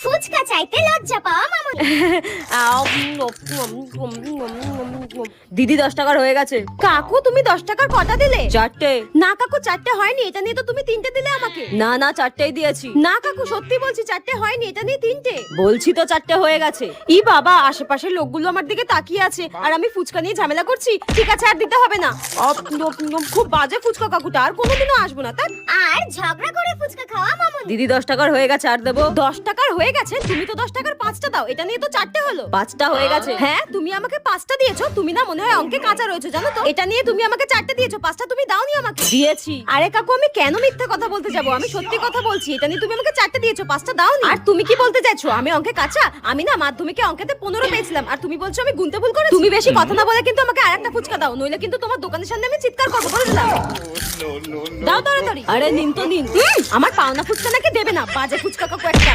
ফুচকা চাইতে লজ্জা পাওয়া মামুনি। দিদি 10 টাকার হয়ে গেছে। কাকু তুমি 10 টাকার কটা দিলে? 4টে। না কাকু 4টে হয়নি, এটা নিয়ে তো তুমি 3টে দিলে আমাকে। না না 4টেই দিয়েছি। না কাকু সত্যি বলছি 4টে হয়নি, এটা নিয়ে 3টে। বলছি তো 4টে হয়ে গেছে। ই বাবা, আশেপাশের লোকগুলো আমার দিকে তাকিয়ে আছে আর আমি ফুচকা নিয়ে ঝামেলা করছি। ঠিক আছে আর দিতে হবে না। খুব বাজে ফুচকা কাকুটা, আর কোনোদিনও আসবো না। তাই আর ঝগড়া করে ফুচকা খাওয়া মামুনি। দিদি 10 টাকার হয়ে গেছে, আর দেবো? 10 টাকার হয়ে গেছে? তুমি তো 10 টাকার 5টা দাও, এটা নিয়ে তো 4টে হলো। 5টা হয়ে গেছে। হ্যাঁ তুমি আমাকে 5টা দিয়েছো, তুমি না মনে হয় অঙ্কে কাঁচা রয়েছো জানো তো। এটা নিয়ে তুমি আমাকে 4টে দিয়েছো, 5টা তুমি দাওনি আমাকে। দিয়েছি। আরে কাকু আমি কেন মিথ্যা কথা বলতে যাবো, আমি সত্যি কথা বলছি। এটা নিয়ে তুমি আমাকে 4টে দিয়েছো, 5টা দাওনি। আর তুমি কি বলতে চাইছো আমি অঙ্কে কাঁচা? আমি না মাধ্যমিকে অঙ্কেতে 15 পেয়েছিলাম, আর তুমি বলছো আমি গুনতে ভুল করেছি। তুমি বেশি কথা না বলে কিন্তু আমাকে আরেকটা ফুচকা দাও, নইলে কিন্তু তোমার দোকানের সামনে আমি চিৎকার করবো, বলে দিলাম। দাও তাড়াতাড়ি। আরে নিন তো নিন। আমার পাওনা ফুচকা নাকি দেবে না, বাজে ফুচকা কাকু একটা।